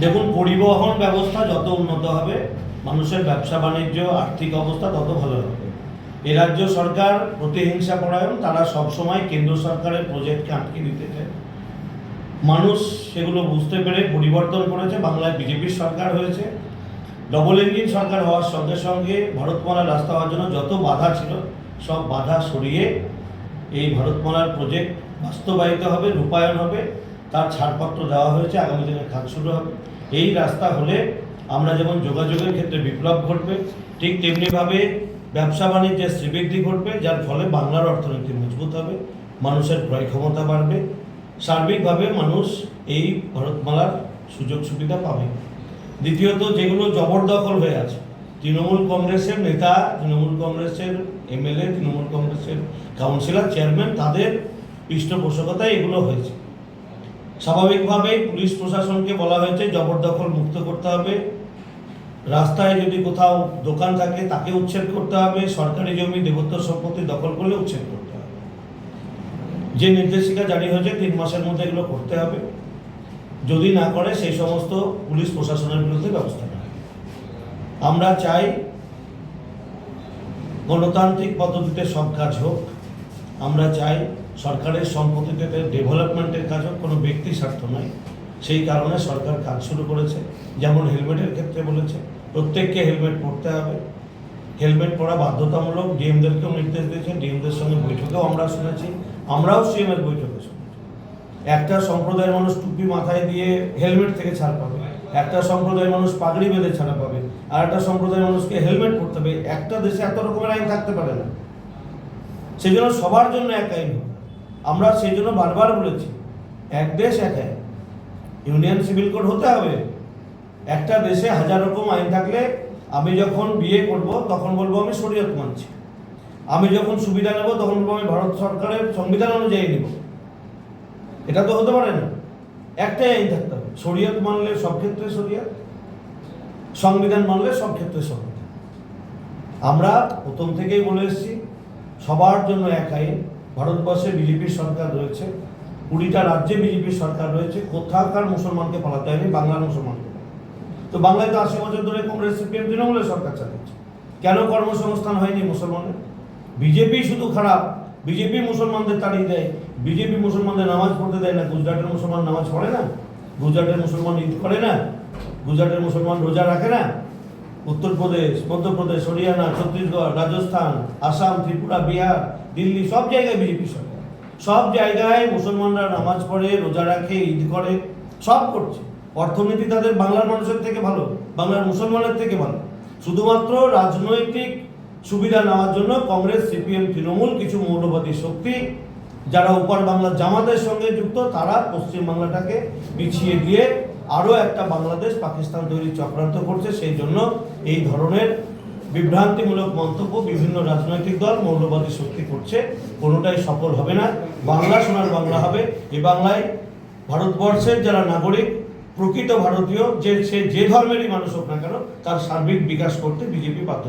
দেখুন, পরিবহন ব্যবস্থা যত উন্নত হবে, মানুষের ব্যবসা বাণিজ্য আর্থিক অবস্থা তত ভালো হবে। এ রাজ্য সরকার প্রতিহিংসা পরায়ণ, তারা সবসময় কেন্দ্র সরকারের প্রজেক্টকে আটকে দিতে চায়। মানুষ সেগুলো বুঝতে পেরে পরিবর্তন করেছে। বাংলায় বিজেপির সরকার হয়েছে, ডবল ইঞ্জিন সরকার হওয়ার সঙ্গে সঙ্গে ভারতমালার রাস্তা হওয়ার জন্য যত বাধা ছিল সব বাধা সরিয়ে এই ভারতমালার প্রজেক্ট বাস্তবায়িত হবে, রূপায়ণ হবে, তার ছাড়পত্র দেওয়া হয়েছে, আগামী দিনে কাজ শুরু হবে। এই রাস্তা হলে আমরা যেমন যোগাযোগের ক্ষেত্রে বিপ্লব ঘটবে, ঠিক তেমনিভাবে ব্যবসা বাণিজ্যের শ্রীবৃদ্ধি ঘটবে, যার ফলে বাংলার অর্থনীতি মজবুত হবে, মানুষের ক্রয় ক্ষমতা বাড়বে, সার্বিকভাবে মানুষ এই ভারতমালার সুযোগ সুবিধা পাবে। দ্বিতীয়ত, যেগুলো জবরদখল হয়ে আছে, তৃণমূল কংগ্রেসের নেতা, তৃণমূল কংগ্রেসের এমএলএ, তৃণমূল কংগ্রেসের কাউন্সিলর, চেয়ারম্যান, তাদের পৃষ্ঠপোষকতায় এগুলো হয়েছে। স্বাভাবিকভাবেই পুলিশ প্রশাসনকে বলা হয়েছে জবরদখল মুক্ত করতে হবে, রাস্তায় যদি কোথাও দোকান থাকে তাকে উচ্ছেদ করতে হবে, সরকারি জমি দেবত্ব সম্পত্তি দখল করলে উচ্ছেদ করতে হবে। যে নির্দেশিকা জারি হয়েছে 3 মাসের মধ্যে এগুলো করতে হবে। যদি না করে সেই সমস্ত পুলিশ প্রশাসনের বিরুদ্ধে ব্যবস্থা নেওয়া। আমরা চাই গণতান্ত্রিক পদ্ধতিতে সব কাজ হোক। আমরা চাই সরকারের সম্পত্তিতে ডেভেলপমেন্টের কাজ হোক, কোনো ব্যক্তি স্বার্থ নয়। সেই কারণে সরকার কাজ শুরু করেছে। যেমন হেলমেটের ক্ষেত্রে বলেছে প্রত্যেককে হেলমেট পরতে হবে, হেলমেট পরা বাধ্যতামূলক। ডিএমদেরকেও নির্দেশ দিয়েছে, ডিএমদের সঙ্গে বৈঠকেও আমরা শুনেছি, আমরাও সিএমের বৈঠকে শুনেছি। একটা সম্প্রদায়ের মানুষ টুপি মাথায় দিয়ে হেলমেট থেকে ছাড় পাবে, একটা সম্প্রদায়ের মানুষ পাগড়ি বেঁধে ছাড়া পাবে, আর একটা সম্প্রদায়ের মানুষকে হেলমেট পরতে হবে। একটা দেশে এত রকমের আইন থাকতে পারে না, সেই জন্য সবার জন্য এক আইন। আমরা সেই জন্য বারবার বলেছি এক দেশ এক আইন, ইউনিয়ন সিভিল কোড হতে হবে। একটা দেশে 1000 রকম আইন থাকলে আমি যখন বিয়ে করব তখন বলবো আমি শরীয়ত মানছি, আমি যখন সুবিধা নেব তখন বলবো আমি ভারত সরকারের সংবিধান অনুযায়ী নেব। এটা তো হতে পারে না, একটাই আইন থাকতে হবে। শরীয়ত মানলে সব ক্ষেত্রে শরীয়ত, সংবিধান মানলে সব ক্ষেত্রে সংবিধান। আমরা প্রথম থেকেই বলে এসেছি সবার জন্য এক আইন। ভারতবর্ষে বিজেপির সরকার রয়েছে, 20টা রাজ্যে বিজেপির সরকার রয়েছে, কোথাকার মুসলমানকে পালাতে হয়নি, বাংলার মুসলমানকে। তো বাংলায় তো 80 বছর ধরে কংগ্রেস সিপিএম তৃণমূলের সরকার চালাচ্ছে, কেন কর্মসংস্থান হয়নি মুসলমানের? বিজেপি শুধু খারাপ, বিজেপি মুসলমানদের তাড়িয়ে দেয়, বিজেপি মুসলমানদের নামাজ পড়তে দেয় না। গুজরাটের মুসলমান নামাজ পড়ে না, গুজরাটের মুসলমান ঈদ করে না, গুজরাটের মুসলমান রোজা রাখে না। উত্তরপ্রদেশ, মধ্যপ্রদেশ, হরিয়ানা, ছত্তিশগড়, রাজস্থান, আসাম, ত্রিপুরা, বিহার, দিল্লি, সব জায়গায় বিজেপি সরকার। সব জায়গায় মুসলমানরা নামাজ পড়ে, রোজা রাখে, ঈদ করে, সব করছে। অর্থনীতি তাদের বাংলার মানুষের থেকে ভালো, বাংলার মুসলমানের থেকে ভালো। শুধুমাত্র রাজনৈতিক সুবিধা নেওয়ার জন্য কংগ্রেস, সিপিএম, তৃণমূল, কিছু মৌলবাদী শক্তি যারা উপর বাংলার জামাতের সঙ্গে যুক্ত, তারা পশ্চিম বাংলাটাকে পিছিয়ে দিয়ে আরও একটা বাংলাদেশ পাকিস্তান তৈরির চক্রান্ত করছে। সেই জন্য এই ধরনের বিভ্রান্তিমূলক মন্তব্য বিভিন্ন রাজনৈতিক দল, মৌলবাদী শক্তি করছে। কোনোটাই সফল হবে না। বাংলা সোনার বাংলা হবে। এই বাংলায় ভারতবর্ষের যারা নাগরিক, প্রকৃত ভারতীয়, সে যে ধর্মেরই মানুষ হোক না কেন, তার সার্বিক বিকাশ করতে বিজেপি বাধ্য।